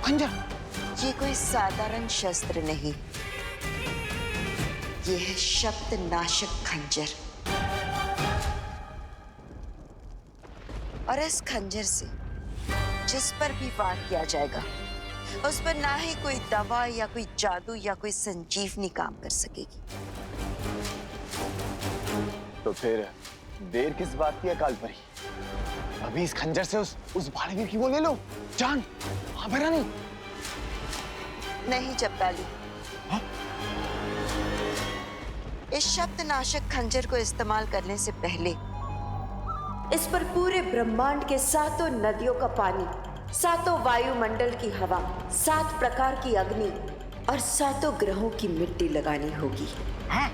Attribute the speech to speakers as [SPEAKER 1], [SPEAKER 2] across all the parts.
[SPEAKER 1] खंजर?
[SPEAKER 2] ये कोई साधारण शस्त्र नहीं, ये है शब्द नाशक खंजर। और इस खंजर से जिस पर भी वार किया जाएगा उस पर ना ही कोई दवा या कोई जादू या कोई संजीवनी काम कर सकेगी।
[SPEAKER 1] तो फिर देर किस बात की है कालपरी? अभी इस खंजर से उस बालवीर की वो ले लो जान। हाँ भरा नहीं।
[SPEAKER 2] नहीं जब्बाली,
[SPEAKER 1] हाँ?
[SPEAKER 2] इस शब्द नाशक खंजर को इस्तेमाल करने से पहले इस पर पूरे ब्रह्मांड के 7 नदियों का पानी, 7 वायुमंडल की हवा, 7 प्रकार की अग्नि और 7 ग्रहों की मिट्टी लगानी होगी।
[SPEAKER 1] हाँ?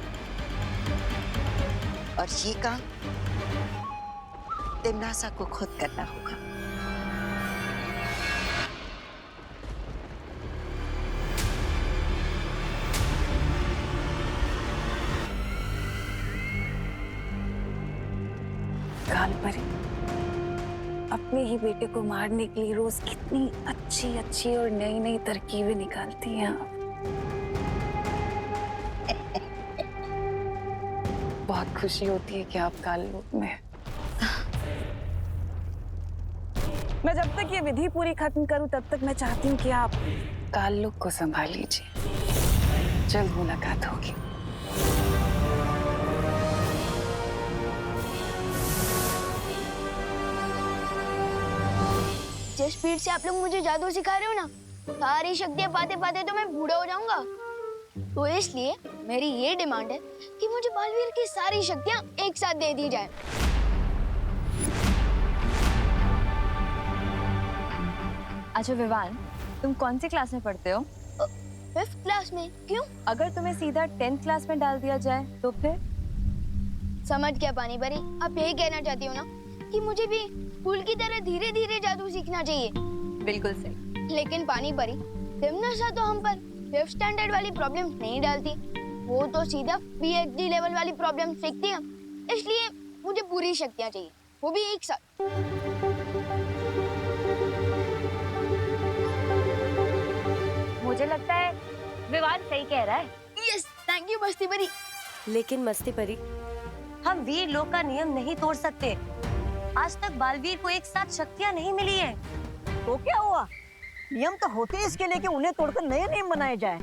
[SPEAKER 2] और ये काम तिम्नासा को खुद करना होगा।
[SPEAKER 3] कालपरी अपने ही बेटे को मारने के लिए रोज कितनी अच्छी अच्छी और नई नई तरकीबें निकालती हैं आप। बहुत खुशी होती है कि आप काल रूप में। मैं जब तक ये विधि पूरी खत्म करूं तब तक मैं चाहती हूँ कि आप काल लोक को संभाल लीजिए। जल्द मुलाकात होगी।
[SPEAKER 4] जिस स्पीड से आप लोग मुझे जादू सिखा रहे हो ना, सारी शक्तियां पाते पाते तो मैं बूढ़ा हो जाऊंगा। तो इसलिए मेरी ये डिमांड है कि मुझे बालवीर की सारी शक्तियां एक साथ दे दी जाए।
[SPEAKER 5] अच्छा विवान, तुम कौन सी क्लास में पढ़ते हो?
[SPEAKER 4] 5th क्लास में। क्यों?
[SPEAKER 5] अगर तुम्हें सीधा 10th क्लास में डाल दिया जाए तो फिर?
[SPEAKER 4] समझ क्या पानी परी, आप यही कहना चाहती हो ना कि मुझे भी फूल की तरह धीरे धीरे जादू सीखना चाहिए?
[SPEAKER 5] बिल्कुल सही।
[SPEAKER 4] लेकिन पानी परी, तिम्नासा तो हम पर 5th स्टैंडर्ड वाली प्रॉब्लम नहीं डालती, वो तो सीधा PhD लेवल वाली प्रॉब्लम सीखती है। इसलिए मुझे पूरी शक्तियां चाहिए, वो भी एक साथ।
[SPEAKER 5] मुझे लगता है विवान सही कह रहा है।
[SPEAKER 4] यस, थैंक यू मस्ती परी।
[SPEAKER 6] लेकिन मस्ती परी, हम वीर लोक का नियम नहीं तोड़ सकते। आज तक बालवीर को एक साथ शक्तियां नहीं मिली है।
[SPEAKER 7] तो क्या हुआ? नियम तो होते हैं इसके लिए कि उन्हें तोड़कर नए नियम बनाए जाए।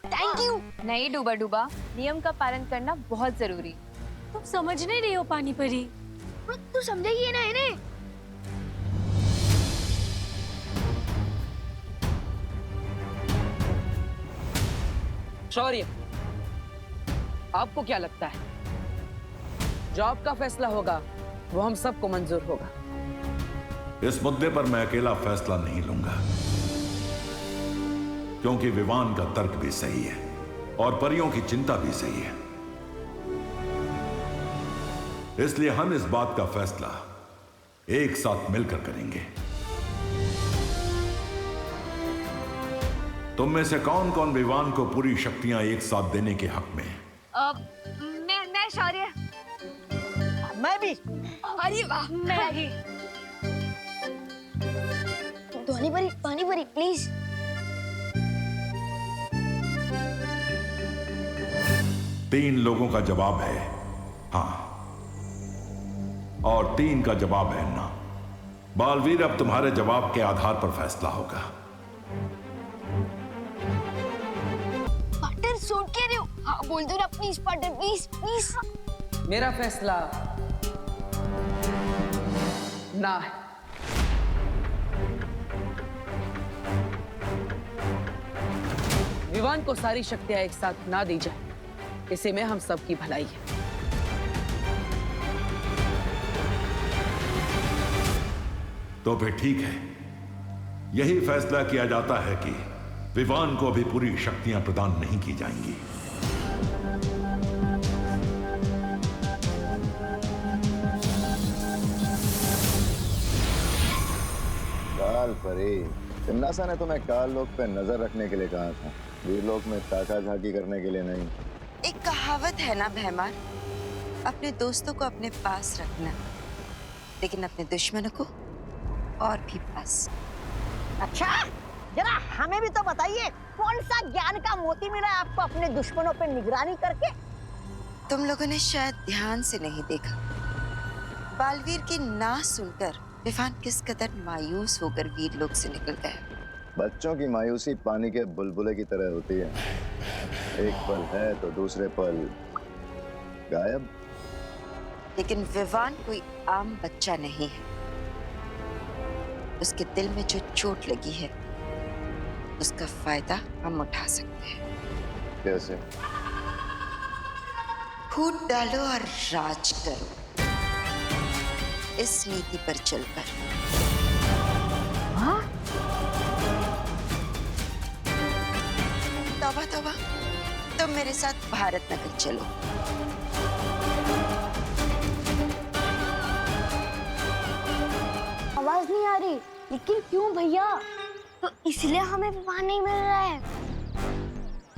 [SPEAKER 4] Thank you.
[SPEAKER 5] नहीं डूबा डूबा, नियम का पालन करना बहुत जरूरी।
[SPEAKER 6] तुम समझ नहीं रही हो पानी परी।
[SPEAKER 4] तू समझेगी ना इन्हें?
[SPEAKER 8] शौर्य, आपको क्या लगता है जो आपका फैसला होगा वो हम सबको मंजूर होगा?
[SPEAKER 9] इस मुद्दे पर मैं अकेला फैसला नहीं लूंगा, क्योंकि विवान का तर्क भी सही है और परियों की चिंता भी सही है। इसलिए हम इस बात का फैसला एक साथ मिलकर करेंगे। तुम में से कौन कौन विवान को पूरी शक्तियां एक साथ देने के हक में है?
[SPEAKER 5] मैं शौर्य।
[SPEAKER 7] मैं भी।
[SPEAKER 4] अरे वाह,
[SPEAKER 5] मैं भी।
[SPEAKER 4] पानी परी प्लीज।
[SPEAKER 9] तीन लोगों का जवाब है हाँ और 3 का जवाब है ना। बालवीर, अब तुम्हारे जवाब के आधार पर फैसला होगा।
[SPEAKER 4] पार्टनर सूट कह रहे हो? हाँ बोल दो ना प्लीज पार्टनर, प्लीज प्लीज।
[SPEAKER 8] मेरा फैसला ना है। विवान को सारी शक्तियां एक साथ ना दी जाए, इसी में हम सबकी भलाई है।
[SPEAKER 9] तो फिर ठीक है, यही फैसला किया जाता है कि विवान को अभी पूरी शक्तियां प्रदान नहीं की जाएंगी।
[SPEAKER 1] काल परी, तिम्नासा ने तुम्हें काल लोक पे नजर रखने के लिए कहा था, वीर लोक में ताका झाकी करने के लिए नहीं।
[SPEAKER 2] एक कहावत है ना भैमार, अपने दोस्तों को अपने पास रखना, लेकिन अपने दुश्मनों को और भी पास।
[SPEAKER 7] अच्छा, जरा हमें भी तो बताइए, कौन सा ज्ञान का मोती मिला है आपको अपने दुश्मनों पे निगरानी करके?
[SPEAKER 2] तुम लोगों ने शायद ध्यान से नहीं देखा। बालवीर की ना सुनकर विवान किस कदर मायूस होकर वीर लोक से निकल गया।
[SPEAKER 10] बच्चों की मायूसी पानी के बुलबुले की तरह होती है, एक पल है तो दूसरे पल गायब।
[SPEAKER 2] लेकिन विवान कोई आम बच्चा नहीं है। उसके दिल में जो चोट लगी है उसका फायदा हम उठा सकते हैं।
[SPEAKER 10] कैसे?
[SPEAKER 2] फूट डालो और राज करो, इस नीति पर चलकर। तौबा तौबा, तुम मेरे साथ भारत नगर चलो।
[SPEAKER 4] आवाज नहीं आ रही, लेकिन क्यों भैया? तो इसलिए हमें विवाह नहीं मिल रहा है।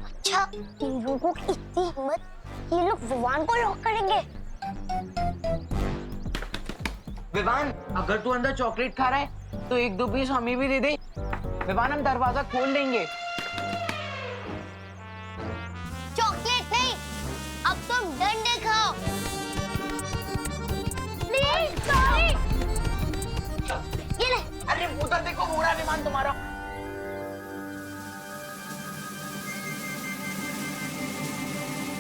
[SPEAKER 4] अच्छा, इन लोगों की इतनी हिम्मत, ये लोग विवान को लॉक करेंगे।
[SPEAKER 8] विवान, अगर तू अंदर चॉकलेट खा रहा है तो एक दो पीस हमें भी दे दे। विवान, हम दरवाजा खोल देंगे।
[SPEAKER 4] चॉकलेट नहीं, अब तुम डंडे खाओ। Please, sorry. ये ले।
[SPEAKER 8] अरे उधर देखो, मुड़ा विमान तुम्हारा।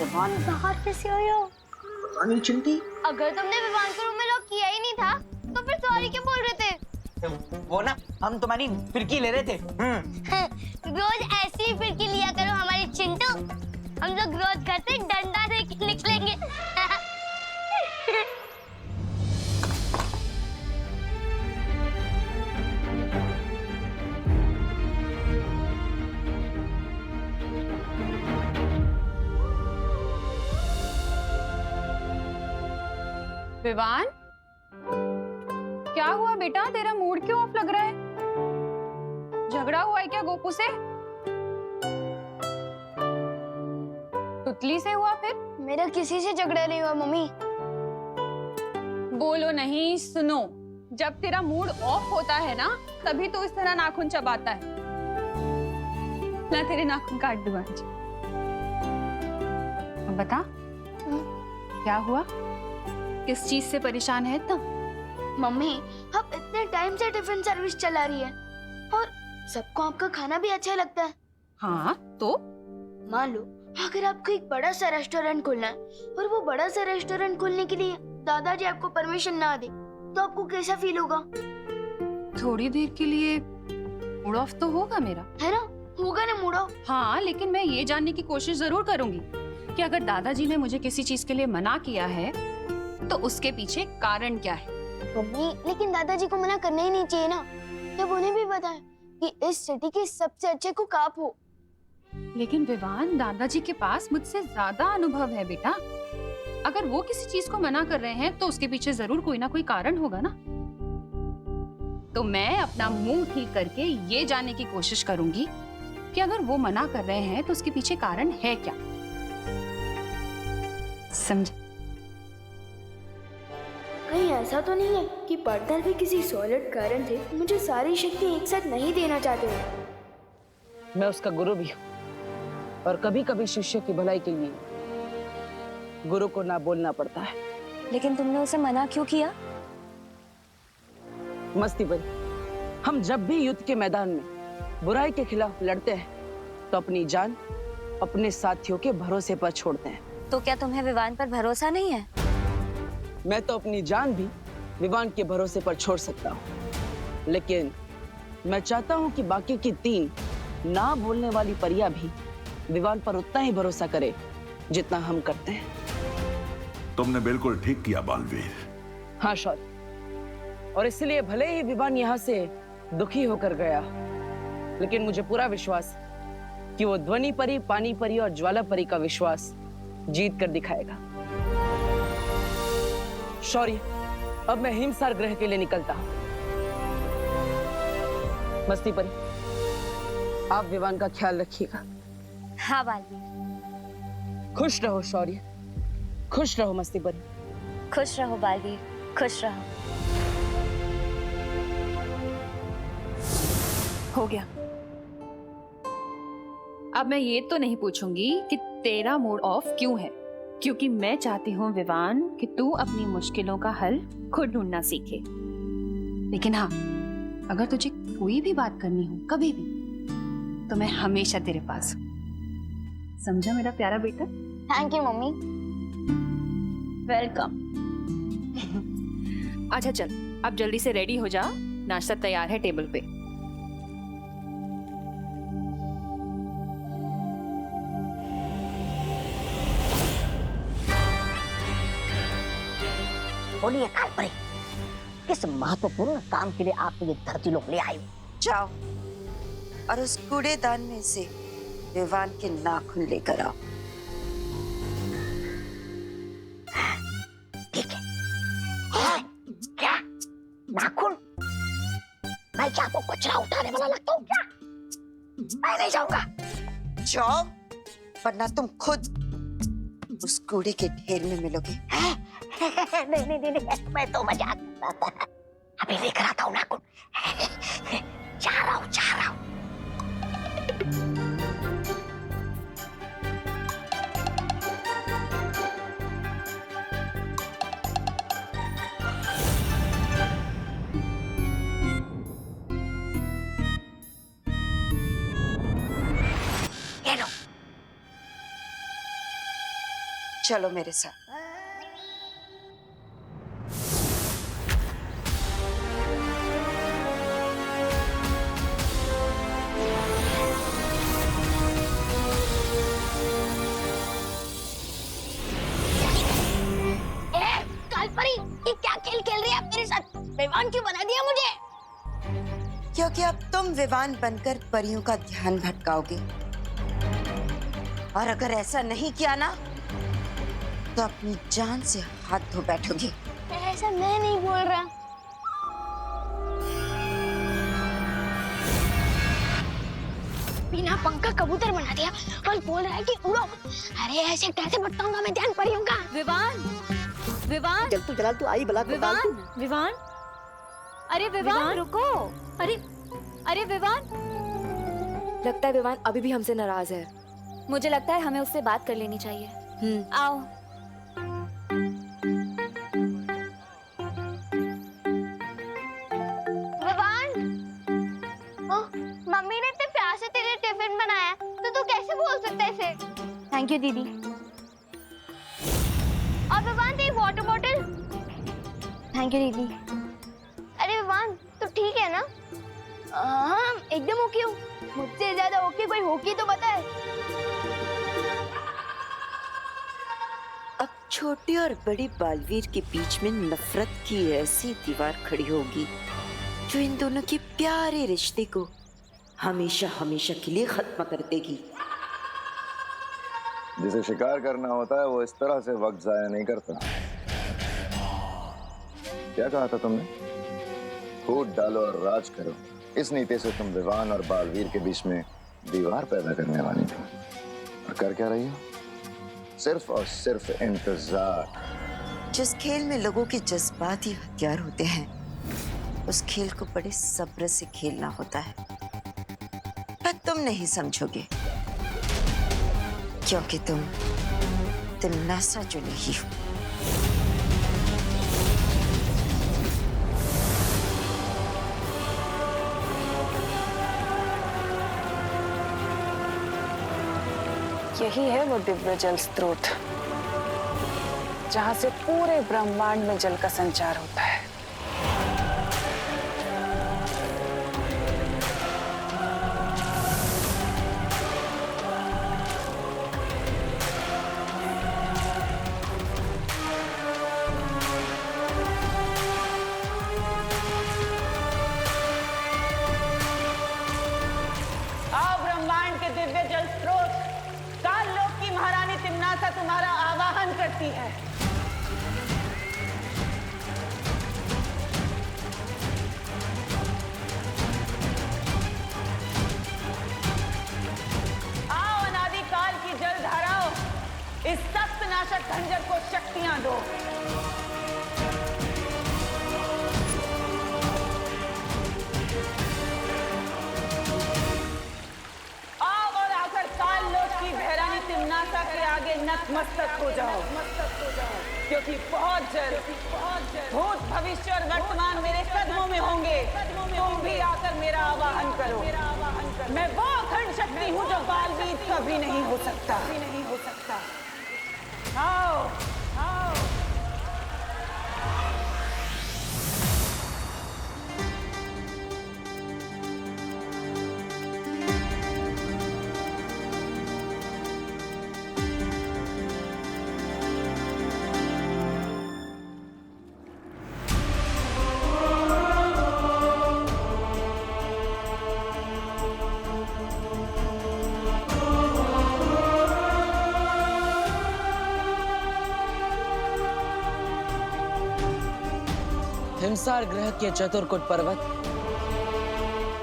[SPEAKER 4] विवान बाहर कैसे आया?
[SPEAKER 8] अनिल चिंटी,
[SPEAKER 4] अगर तुमने विवान को रूम में लॉक किया ही नहीं था, तो फिर सॉरी क्यों बोल रहे थे?
[SPEAKER 8] वो ना, हम तुम्हारी फिरकी ले रहे थे।
[SPEAKER 4] रोज ऐसी ही फिरकी लिया करो हमारी चिंटू। हम लोग रोज घर से डंडा लेके निकलेंगे।
[SPEAKER 3] विवान, क्या हुआ बेटा? तेरा मूड क्यों ऑफ लग रहा है? झगड़ा हुआ है क्या गोपू से? तुतली से हुआ फिर?
[SPEAKER 4] मेरा किसी से झगड़ा नहीं हुआ मम्मी।
[SPEAKER 3] बोलो नहीं, सुनो। जब तेरा मूड ऑफ होता है ना, तभी तो इस तरह नाखून चबाता है। ना तेरे नाखून काट दूं आज। अब बता, क्या हुआ? किस चीज से परेशान है इतना?
[SPEAKER 4] मम्मी, हम इतने टाइम से टिफिन सर्विस चला रही है और सबको आपका खाना भी अच्छा लगता है।
[SPEAKER 3] हाँ तो?
[SPEAKER 4] मान लो अगर आपको एक बड़ा सा रेस्टोरेंट खोलना है और वो बड़ा सा रेस्टोरेंट खोलने के लिए दादाजी आपको परमिशन ना दे, तो आपको कैसा फील होगा?
[SPEAKER 3] थोड़ी देर के लिए मूड ऑफ तो होगा मेरा,
[SPEAKER 4] है ना? होगा ना मूड ऑफ।
[SPEAKER 3] हाँ, लेकिन मैं ये जानने की कोशिश जरूर करूंगी कि अगर दादाजी ने मुझे किसी चीज के लिए मना किया है तो उसके पीछे कारण क्या है।
[SPEAKER 4] मम्मी, लेकिन दादाजी को मना करना ही नहीं चाहिए ना, जब उन्हें भी पता है कि इस सिटी के सबसे अच्छे कुक आप हो।
[SPEAKER 3] लेकिन विवान, दादाजी के पास मुझसे ज्यादा अनुभव है बेटा। अगर वो किसी चीज को मना कर रहे हैं तो उसके पीछे जरूर कोई ना कोई कारण होगा ना। तो मैं अपना मुंह ठीक करके ये जानने की कोशिश करूंगी कि अगर वो मना कर रहे हैं तो उसके पीछे कारण है क्या। समझे?
[SPEAKER 4] कहीं ऐसा तो नहीं है कि पार्टनर भी किसी सॉलिड कारण से मुझे सारी शक्ति एक साथ नहीं देना चाहते हो।
[SPEAKER 8] मैं उसका गुरु भी हूँ और कभी कभी शिष्य की भलाई के लिए गुरु को ना बोलना पड़ता है।
[SPEAKER 6] लेकिन तुमने उसे मना क्यों किया?
[SPEAKER 8] मस्ती बनी, हम जब भी युद्ध के मैदान में बुराई के खिलाफ लड़ते हैं तो अपनी जान अपने साथियों के भरोसे पर छोड़ते हैं।
[SPEAKER 6] तो क्या तुम्हें विवान पर भरोसा नहीं है?
[SPEAKER 8] मैं तो अपनी जान भी विवान के भरोसे पर छोड़ सकता हूँ, लेकिन मैं चाहता हूँ कि बाकी की 3 ना बोलने वाली परियां भी विवान पर उतना ही भरोसा करे जितना हम करते हैं।
[SPEAKER 9] तुमने बिल्कुल ठीक किया बालवीर।
[SPEAKER 8] हाँ शौर्य, और इसलिए भले ही विवान यहाँ से दुखी होकर गया, लेकिन मुझे पूरा विश्वास कि वो ध्वनि परी, पानी परी और ज्वाला परी का विश्वास जीत कर दिखाएगा। शौर्य, अब मैं हिमसार ग्रह के लिए निकलता हूँ। मस्ती परी, आप विवान का ख्याल रखिएगा।
[SPEAKER 6] हाँ बालवीर।
[SPEAKER 8] खुश रहो शौर्य, खुश रहो मस्ती परी।
[SPEAKER 6] खुश रहो बालवीर, खुश रहो।
[SPEAKER 3] हो गया, अब मैं ये तो नहीं पूछूंगी कि तेरा मूड ऑफ क्यों है, क्योंकि मैं चाहती हूँ विवान कि तू अपनी मुश्किलों का हल खुद ढूंढना सीखे। लेकिन हाँ, अगर तुझे कोई भी बात करनी हो कभी भी, तो मैं हमेशा तेरे पास हूँ। समझा मेरा प्यारा बेटा?
[SPEAKER 4] Thank you mummy.
[SPEAKER 3] वेलकम। अच्छा चल, अब जल्दी से रेडी हो जा, नाश्ता तैयार है टेबल पे।
[SPEAKER 7] बोलिए कालपरी, किस महत्वपूर्ण काम के लिए आप ये धरती लोग ले आए हो?
[SPEAKER 2] जाओ और उस कूड़ेदान में से विवान के नाखून लेकर आओ।
[SPEAKER 7] ठीक है। क्या नाखून? मैं क्या आपको कचरा उठाने वाला लगता हूँ क्या? मैं नहीं जाऊंगा।
[SPEAKER 2] जाओ, वरना तुम खुद उस कूड़े के ढेर में मिलोगे।
[SPEAKER 7] नहीं नहीं नहीं, मैं तो मजाक कर रहा था। अभी लेकर आता हूँ नाखून। जा रहा हूँ। ये लो।
[SPEAKER 2] चलो मेरे साथ।
[SPEAKER 4] कालपरी, ये क्या खेल खेल रही है आप मेरे साथ? विवान क्यों बना दिया मुझे?
[SPEAKER 2] क्योंकि अब तुम विवान बनकर परियों का ध्यान भटकाओगे, और अगर ऐसा नहीं किया ना, तो अपनी जान से हाथ धो बैठोगे।
[SPEAKER 4] ऐसा मैं नहीं बोल रहा। बिना पंख का कबूतर बना दिया और बोल रहा है कि उड़ो। अरे ऐसे कैसे भटकाऊंगा मैं ध्यान परियों का?
[SPEAKER 6] विवान
[SPEAKER 7] जल तू आई बला
[SPEAKER 6] विवान, अरे विवान रुको। अरे विवान,
[SPEAKER 5] लगता है विवान अभी भी हमसे नाराज है। मुझे लगता है हमें उससे बात कर लेनी चाहिए। आओ।
[SPEAKER 4] विवान, मम्मी ने इतने प्यार से तेरे टिफिन बनाया, तो तू कैसे बोल सकता है इसे? थैंक यू दीदी। और विवान, तेरी वाटर बॉटल। थैंक यू दीदी। अरे विवान, तू ठीक है ना? हाँ, एकदम ओके हूँ। मुझसे ज्यादा ओके कोई होगी तो बताए।
[SPEAKER 2] अब छोटी और बड़ी बालवीर के बीच में नफरत की ऐसी दीवार खड़ी होगी जो इन दोनों के प्यारे रिश्ते को हमेशा हमेशा के लिए खत्म कर देगी।
[SPEAKER 10] जिसे शिकार करना होता है वो इस तरह से वक्त जाया नहीं करता। क्या कहा था तुमने? फूट डालो और राज करो। इस नीति से तुम विवान और बालवीर के बीच में दीवार पैदा करने वाली थी, और कर क्या रही हो? सिर्फ और सिर्फ इंतजार।
[SPEAKER 2] जिस खेल में लोगों के जज्बात ही हथियार होते हैं, उस खेल को बड़े सब्र से खेलना होता है। पर तुम नहीं समझोगे, क्योंकि तुम तिमनासा जो नहीं हो।
[SPEAKER 11] यही है वो दिव्य जल स्रोत जहां से पूरे ब्रह्मांड में जल का संचार होता है।
[SPEAKER 8] आओ ब्रह्मांड के दिव्य जल स्रोत, काल लोक की महारानी तिम्नासा तुम्हारा आवाहन करती है। आओ अनादिकाल की जल धाराओं, इस सख्त नाशक खंजर को शक्तियां दो। आओ और आकर नतमस्तक हो जाओ, क्योंकि बहुत जल्द भूत, भविष्य और वर्तमान मेरे कदमों में होंगे। तुम भी आकर मेरा आवाहन करो। मैं वो अखंड शक्ति हूँ जो बालवीर कभी नहीं हो सकता। आओ, आओ। हिमसार ग्रह के चतुर्कुट पर्वत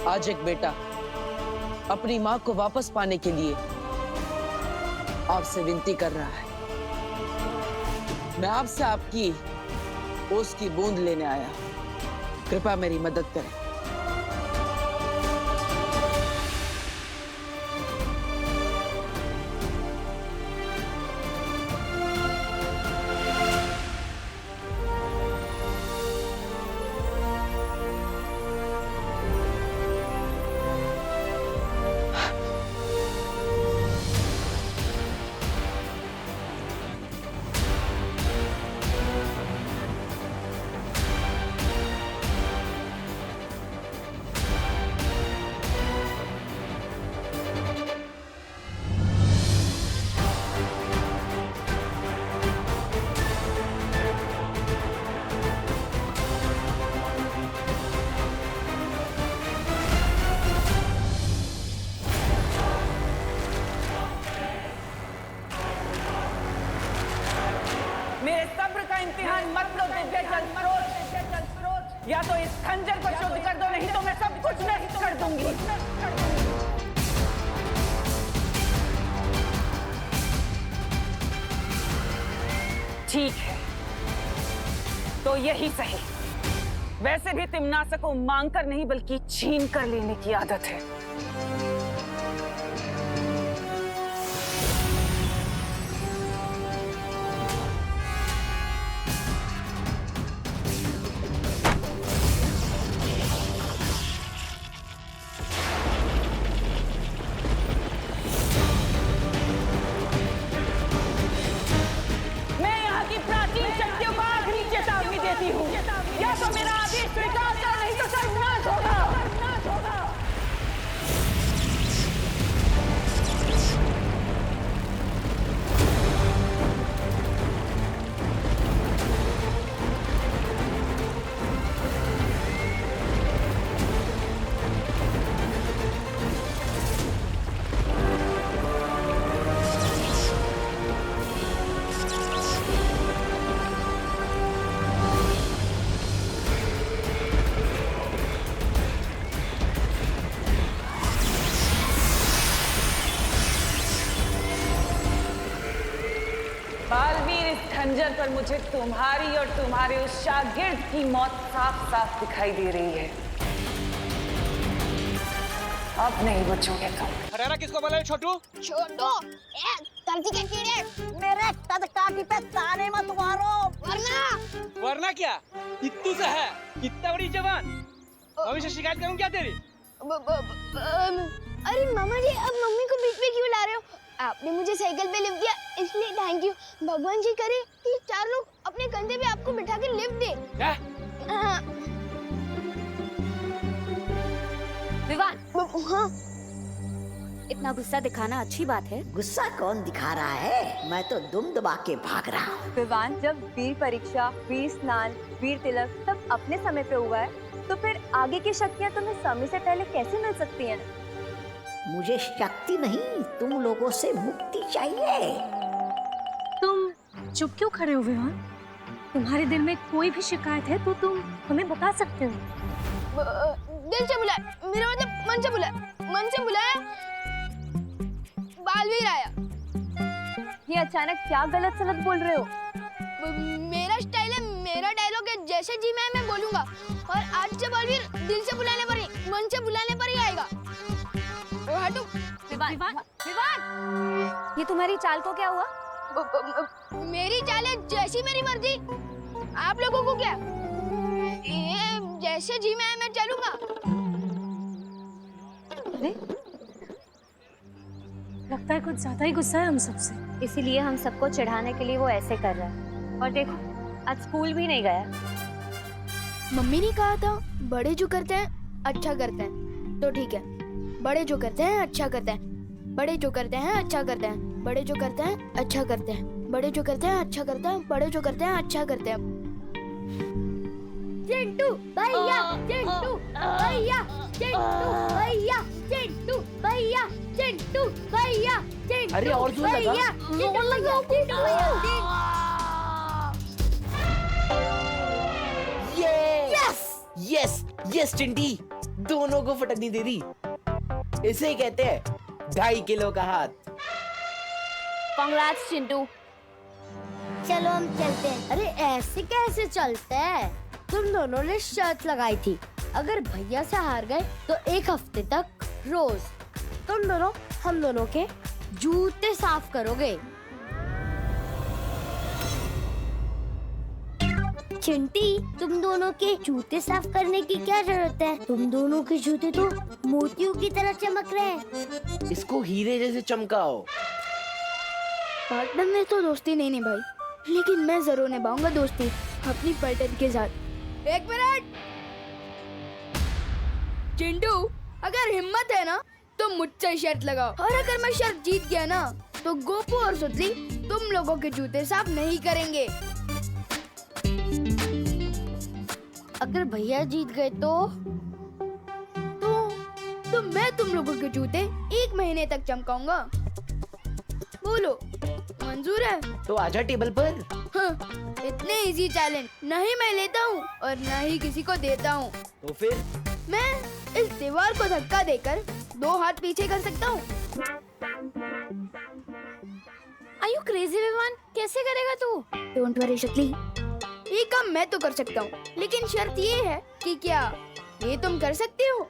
[SPEAKER 8] आज एक बेटा अपनी मां को वापस पाने के लिए आपसे विनती कर रहा है। मैं आपसे आपकी ओस की बूंद लेने आया। कृपया मेरी मदद करें। मेरे सब्र का इम्तिहान मत लो दिव्य जल स्रोत। या तो इस खंजर को शुद्ध कर दो, नहीं तो मैं सब कुछ नष्ट कर दूंगी। ठीक है, तो यही सही। वैसे भी तिम्नासा को मांग कर नहीं बल्कि छीन कर लेने की आदत है। या तो मेरा आदेश स्वीकार कर, नहीं तो सर्वनाश होगा। बालवीर, इस खंजर पर मुझे तुम्हारी और तुम्हारे उस शागिर्द की मौत साफ साफ दिखाई दे रही है। अब नहीं बचोगे तुम।
[SPEAKER 12] हरारा किसको बोला छोटू?
[SPEAKER 4] छोटू, धरती के कीड़े
[SPEAKER 7] मेरे तदकाठी पे ताने मत मारो,
[SPEAKER 12] वरना क्या? इत्तू से है, कितना बड़ी जवान। भविष्य शिकायत करूं क्या तेरी?
[SPEAKER 4] अरे मामा जी, अब मम्मी को बीच में क्यों ला रहे हो? आपने मुझे साइकिल पे लिफ्ट दिया, इसलिए थैंक यू। भगवान जी करे कि 4 लोग अपने कंधे पे आपको बिठा के लिफ्ट दे।
[SPEAKER 5] विवान,
[SPEAKER 4] हाँ?
[SPEAKER 5] इतना गुस्सा दिखाना अच्छी बात है?
[SPEAKER 7] गुस्सा कौन दिखा रहा है? मैं तो दुम दबा के भाग रहा हूँ।
[SPEAKER 6] विवान, जब वीर परीक्षा, वीर स्नान, वीर तिलक सब अपने समय पे हुआ है, तो फिर आगे की शक्तियाँ तुम्हें समय से पहले कैसे मिल सकती हैं?
[SPEAKER 7] मुझे शक्ति नहीं, तुम लोगों से मुक्ति चाहिए।
[SPEAKER 6] तुम चुप क्यों खड़े हो विवान? तुम्हारे दिल में कोई भी शिकायत है तो तुम हमें बता सकते हो।
[SPEAKER 4] दिल से बुलाया, मेरा मतलब मन से बुलाया। मन से बुलाया, बालवीर आया।
[SPEAKER 6] ये अचानक क्या गलत सलत बोल रहे हो?
[SPEAKER 4] मेरा स्टाइल है, मेरा डायलॉग है, जैसे जी मैं बोलूंगा। और आज से बालवीर दिल से बुलाने पर ही, मन से बुलाने पर ही आएगा। हटो।
[SPEAKER 5] विवान, विवान, ये तुम्हारी चाल को क्या हुआ?
[SPEAKER 4] मेरी चालें जैसी मेरी मर्जी। आप लोगों को क्या? ये जैसे जी मैं चलूंगा।
[SPEAKER 11] अरे लगता है कुछ ज्यादा ही गुस्सा है हम सबसे, इसीलिए हम सबको चिढ़ाने के लिए वो ऐसे कर रहा है। और देखो आज स्कूल भी नहीं गया।
[SPEAKER 4] मम्मी ने कहा था बड़े जो करते हैं अच्छा करते हैं, तो ठीक है। बड़े जो करते हैं अच्छा करते हैं, बड़े जो करते हैं अच्छा करते हैं, बड़े जो करते हैं अच्छा करते हैं, बड़े जो करते हैं अच्छा करते हैं, बड़े जो करते हैं अच्छा करते हैं। चिंटू भैया, चिंटू भैया, चिंटू भैया, चिंटू भैया, चिंटू भैया, चिंटू।
[SPEAKER 12] अरे और जोर लगा।
[SPEAKER 13] यस यस चिंटी, दोनों को फटकनी दे दी। इसे कहते हैं 2.5 किलो का हाथ।
[SPEAKER 4] कांग्रेट्स चिंटू।
[SPEAKER 7] चलो हम चलते हैं। अरे ऐसे कैसे चलते हैं? तुम दोनों ने शर्त लगाई थी, अगर भैया से हार गए तो 1 हफ्ते तक रोज तुम दोनों हम दोनों के जूते साफ करोगे। चिंटी, तुम दोनों के जूते साफ करने की क्या जरूरत है? तुम दोनों के जूते तो मोतियों की तरह चमक रहे हैं।
[SPEAKER 13] इसको हीरे जैसे चमकाओ।
[SPEAKER 4] पार्टनर में तो दोस्ती नहीं भाई, लेकिन मैं जरूर निभाऊंगा दोस्ती अपनी पार्टनर के साथ। 1 मिनट चिंटू, अगर हिम्मत है ना तो मुझसे शर्त लगाओ, और अगर मैं शर्त जीत गया ना तो गोपू और सुतली तुम लोगों के जूते साफ नहीं करेंगे।
[SPEAKER 7] अगर भैया जीत गए तो
[SPEAKER 4] मैं तुम लोगों के जूते 1 महीने तक चमकाऊंगा। बोलो मंजूर है?
[SPEAKER 13] तो आजा टेबल पर।
[SPEAKER 4] हाँ, इतने इजी चैलेंज नहीं मैं लेता हूँ और न ही किसी को देता हूँ।
[SPEAKER 13] तो फिर
[SPEAKER 4] मैं इस दीवार को धक्का देकर 2 हाथ पीछे कर सकता हूँ।
[SPEAKER 7] Are you crazy Vivaan? कैसे करेगा तू?
[SPEAKER 4] डोंट वरी शक्ली, ये काम मैं तो कर सकता हूँ, लेकिन शर्त ये है कि क्या ये तुम कर सकते हो?